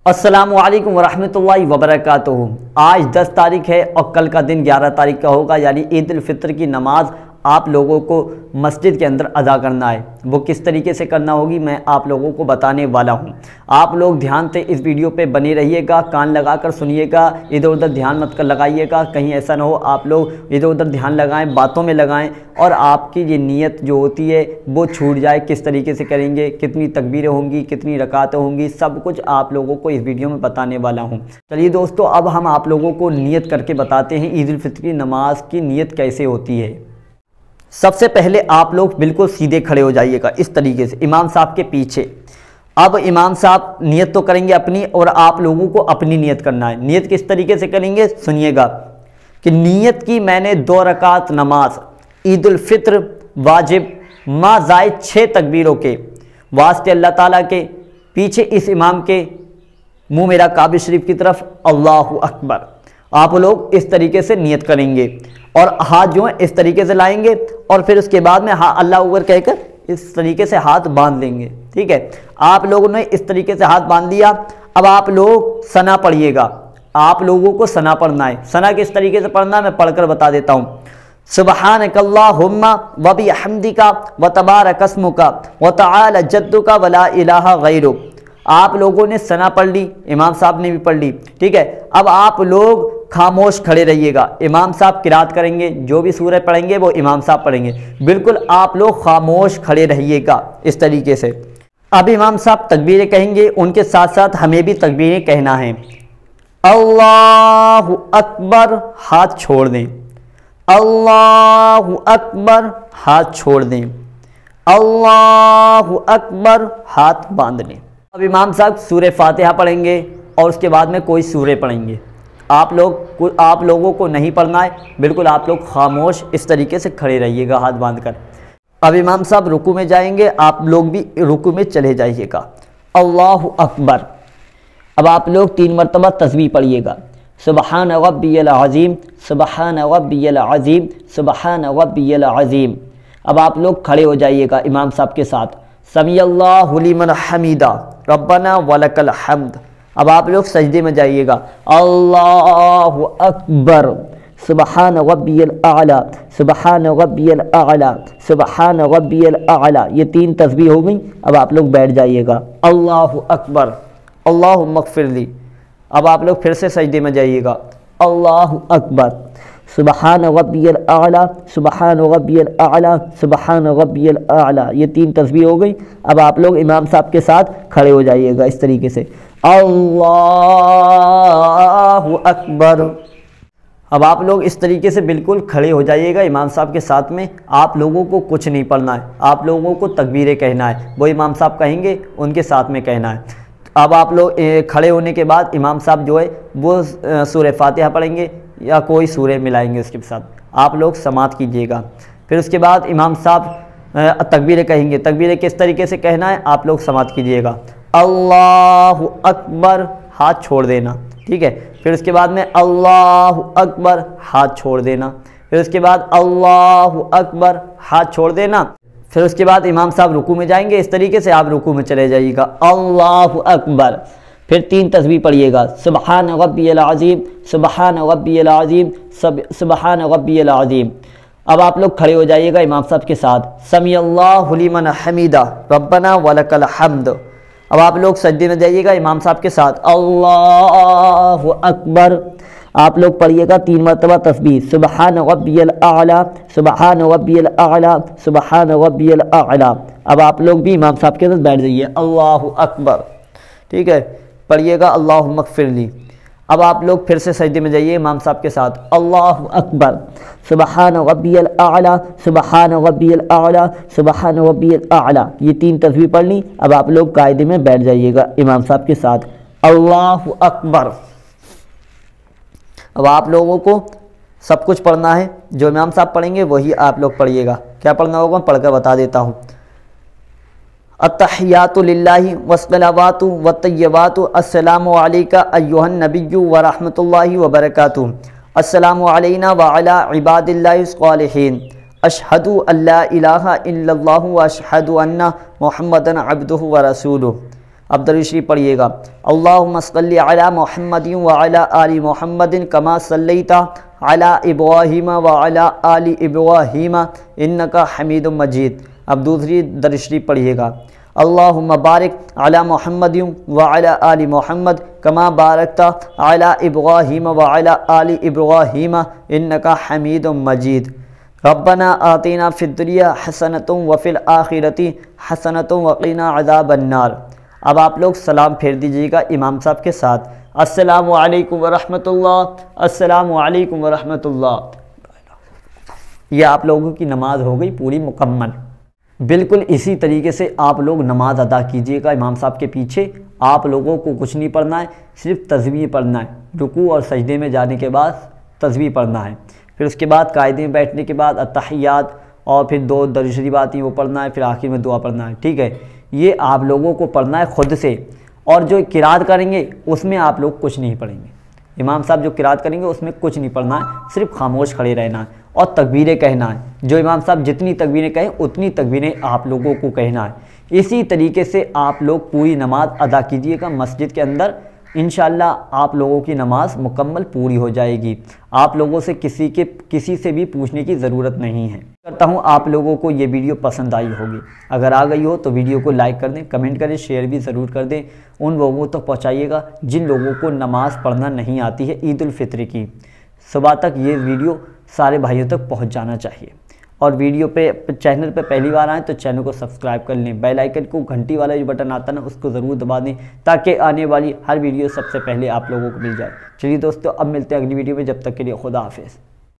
السلام علیکم ورحمۃ اللہ وبرکاتہ۔ آج 10 تاریخ ہے اور کل کا دن 11 تاریخ کا ہوگا، یعنی عید الفطر کی نماز آپ لوگوں کو مسجد کے اندر ادا کرنا ہے۔ وہ کس طریقے سے کرنا ہوگی میں آپ لوگوں کو بتانے والا ہوں۔ آپ لوگ دھیان سے اس ویڈیو پہ بنے رہیے گا، کان لگا کر سنیے گا، ادھر ادھر دھیان مت کر لگائیے گا، کہیں ایسا نہ ہو آپ لوگ ادھر ادھر دھیان لگائیں، باتوں میں لگائیں اور آپ کی یہ نیت جو ہوتی ہے وہ چھوٹ جائے۔ کس طریقے سے کریں گے، کتنی تکبیریں ہوں گی، کتنی رکعتیں ہوں گی، سب کچھ آپ لوگوں کو اس ویڈیو میں بتانے والا ہوں۔ چلیے دوستو، اب ہم آپ لوگوں کو نیت کر کے بتاتے ہیں عید الفطر کی نماز کی نیت کیسے ہوتی ہے۔ سب سے پہلے آپ لوگ بالکل سیدھے کھڑے ہو جائیے گا اس طریقے سے امام صاحب کے پیچھے۔ اب امام صاحب نیت تو کریں گے اپنی اور آپ لوگوں کو اپنی نیت کرنا ہے۔ نیت کس طریقے سے کریں گے سنیے گا کہ نیت کی میں نے 2 رکعت نماز عید الفطر واجب ما زائد 6 تکبیروں کے واسطے اللہ تعالیٰ کے، پیچھے اس امام کے منہ میرا کعبہ شریف کی طرف اللہ اکبر۔ آپ لوگ اس طریقے سے نیت کریں گے اور ہاتھ جو ہیں اس طریقے سے لائیں گے اور پھر اس کے بعد میں اللہ اکبر کہہ کر اس طریقے سے ہاتھ باندھ لیں گے۔ ٹھیک ہے، آپ لوگوں نے اس طریقے سے ہاتھ باندھ لیا۔ اب آپ لوگ ثنا پڑھیے گا، آپ لوگوں کو ثنا پڑھنا ہے۔ ثنا کس طریقے سے پڑھنا ہے میں پڑھ کر بتا دیتا ہوں۔ سبحانک اللہم وبحمدک وتبارک اسمک وتعالی جدک ولا الہ غیرک۔ آپ لوگوں نے ثنا پڑھ لی، امام صاحب نے بھی پڑھ لی۔ ٹھیک ہے، اب آپ لوگ خاموش کھڑے رہیے گا۔ امام صاحب قرات کریں گے، جو بھی سورہ پڑھیں گے وہ امام صاحب پڑھیں گے، بالکل آپ لوگ خاموش کھڑے رہیے گا اس طریقے سے۔ اب امام صاحب تکبیریں کہیں گے، ان کے ساتھ ساتھ ہمیں بھی تکبیریں کہنا ہے۔ اللہ اکبر، ہاتھ چھوڑ دیں۔ اللہ اکبر، ہاتھ چھوڑ دیں۔ اللہ اکبر، ہاتھ باندھ لیں۔ اب امام صاحب سورہ فاتحہ پڑھیں گے اور اس کے بعد میں کوئی سورہ پڑھیں گے۔ آپ لوگوں کو نہیں پڑھنا ہے، بالکل آپ لوگ خاموش اس طریقے سے کھڑے رہیے گا ہاتھ باندھ کر۔ اب امام صاحب رکوع میں جائیں گے، آپ لوگ بھی رکوع میں چلے جائیے گا۔ اللہ اکبر۔ اب آپ لوگ 3 مرتبہ تسبیح پڑھیے گا، سبحان ربی العظیم، سبحان ربی العظیم، سبحان ربی العظیم۔ اب آپ لوگ کھڑے ہو جائیے گا امام صاحب کے ساتھ، سمیع اللہ لمن حمیدہ ربنا ولک الحمد۔ اب آپ لوگ سجدے میں جائیے گا، اللہ اکبر، سبحان ربی الاعلی، سبحان ربی الاعلی، سبحان ربی الاعلی۔ یہ 3 تسبیح ہو گئی۔ اب آپ لوگ بیٹھ جائیے گا، اللہ اکبر، اللہم اغفر لی۔ اب آپ لوگ پھر سے سجدے میں جائیے گا، اللہ اکبر، سبحان ربی الاعلی، سبحان ربی الاعلی، سبحان ربی الاعلی۔ یہ 3 تسبیح ہو گئی۔ اب آپ لوگ امام صاحب کے ساتھ کھڑے ہو جائیے گا اس طریقے سے، اللہ اکبر۔ اب آپ لوگ اس طریقے سے بالکل کھڑے ہو جائیے گا امام صاحب کے ساتھ میں۔ آپ لوگوں کو کچھ نہیں پڑھنا ہے، آپ لوگوں کو تکبیریں کہنا ہے، وہ امام صاحب کہیں گے ان کے ساتھ میں کہنا ہے۔ اب آپ لوگ کھڑے ہونے کے بعد امام صاحب جو ہے وہ سورہ فاتحہ پڑھیں گے یا کوئی سورہ ملائیں گے اس کے ساتھ، آپ لوگ سماعت کیجیے گا۔ پھر اس کے بعد امام صاحب تکبیریں کہیں گے، تکبیریں کس طریقے سے کہنا ہے آپ لوگ سماعت کیجیے گا، اللہ اکبر، ہاتھ چھوڑ دینا۔ ٹھیک ہے، پھر اس کے بعد میں اللہ اکبر، ہاتھ چھوڑ دینا۔ پھر اس کے بعد اللہ اکبر، ہاتھ چھوڑ دینا۔ پھر اس کے بعد امام صاحب رکوع میں جائیں گے، اس طریقے سے آپ رکوع میں چلے جائیے گا، اللہ اکبر۔ پھر 3 تسبیح پڑھیے گا، سبحان ربی العظیم، سبحان ربی العظیم، سبحان ربی العظیم۔ اب آپ لوگ کھڑے ہو جائیے گا امام صاحب کے ساتھ، سمیع اللہ لمن حمیدہ ربنا ولک الحمد۔ اب آپ لوگ سجدے میں جائیے گا امام صاحب کے ساتھ، اللہ اکبر۔ آپ لوگ پڑھیے گا 3 مرتبہ تسبیح، سبحان ربی الاعلی، سبحان ربی الاعلی، سبحان ربی الاعلی۔ اب آپ لوگ بھی امام صاحب کے ساتھ بیٹھ جائیے، اللہ اکبر۔ ٹھیک ہے، پڑھیے گا اللہم اغفر لی۔ اب آپ لوگ پھر سے سجدے میں جائیے امام صاحب کے ساتھ، اللہ اکبر، سبحان ربی الاعلی، سبحان ربی الاعلی، سبحان ربی الاعلی۔ یہ 3 تسبیح پڑھ لی۔ اب آپ لوگ قاعدے میں بیٹھ جائیے گا امام صاحب کے ساتھ، اللہ اکبر۔ اب آپ لوگوں کو سب کچھ پڑھنا ہے، جو امام صاحب پڑھیں گے وہی آپ لوگ پڑھیے گا۔ کیا پڑھنا ہوگا پڑھ کر بتا دیتا ہوں، التحیات للہ والصلوات والطیبات السلام علیک ایھا النبی ورحمۃ اللہ وبرکاتہ، السلام علینا وعلی عباد اللہ الصالحین، اشہد ان لا الہ الا اللہ واشہد ان محمدا عبدہ ورسولہ۔ اب درود شریف پڑھیے گا، اللہم صلی علی محمد وعلی آل محمد کما صلیت علی ابراہیم وعلی آل ابراہیم انک حمید مجید۔ اب دوسری درود شریف پڑھیے گا، اللہم بارک علی محمد وعلی آل محمد کما بارکت علی ابراہیم وعلی آل ابراہیم انک حمید مجید۔ ربنا آتینا فی الدنیا حسنۃ وفی الآخرۃ حسنۃ وقنا عذاب النار۔ اب آپ لوگ سلام پھیر دیجیے گا امام صاحب کے ساتھ، السلام علیکم ورحمۃ اللہ، السلام علیکم ورحمۃ اللہ۔ یہ آپ لوگوں کی نماز ہو گئی پوری مکمل۔ بالکل اسی طریقے سے آپ لوگ نماز ادا کیجیے گا امام صاحب کے پیچھے۔ آپ لوگوں کو کچھ نہیں پڑھنا ہے، صرف تسبیح پڑھنا ہے۔ رکوع اور سجدے میں جانے کے بعد تسبیح پڑھنا ہے، پھر اس کے بعد قاعدے میں بیٹھنے کے بعد التحیات اور پھر 2 درود شریف آتی ہیں وہ پڑھنا ہے، پھر آخر میں دعا پڑھنا ہے، ٹھیک ہے؟ یہ آپ لوگوں کو پڑھنا ہے خود سے، اور جو قرات کریں گے اس میں آپ لوگ کچھ نہیں پڑھیں گے۔ امام صاحب جو قرات کریں گے اس میں کچھ نہیں پڑھنا ہے، صرف خاموش کھڑے رہنا ہے اور تکبیریں کہنا ہے۔ جو امام صاحب جتنی تکبیریں کہیں اتنی تکبیریں آپ لوگوں کو کہنا ہے۔ اسی طریقے سے آپ لوگ پوری نماز ادا کیجیے گا مسجد کے اندر، انشاءاللہ آپ لوگوں کی نماز مکمل پوری ہو جائے گی۔ آپ لوگوں سے کسی سے بھی پوچھنے کی ضرورت نہیں ہے۔ کرتا ہوں آپ لوگوں کو یہ ویڈیو پسند آئی ہوگی، اگر آ گئی ہو تو ویڈیو کو لائک کر دیں، کمنٹ کریں، شیئر بھی ضرور کر دیں۔ ان لوگوں تک پہنچائیے گا جن لوگوں کو نماز پڑھنا نہیں آتی ہے عید الفطر کی۔ صبح تک یہ ویڈیو سارے بھائیوں تک پہنچ جانا چاہیے، اور ویڈیو پہ چینل پہ پہلی بار آئیں تو چینل کو سبسکرائب کر لیں، بیل آئیکن کو گھنٹی والا جو بٹن آتا ہے نا اس کو ضرور دبا دیں تاکہ آنے والی ہر ویڈیو سب سے پہلے آپ لوگوں کو مل جائے۔ چلیے دوستو اب ملتے ہیں اگلی ویڈیو میں، جب تک کے لیے خدا حافظ۔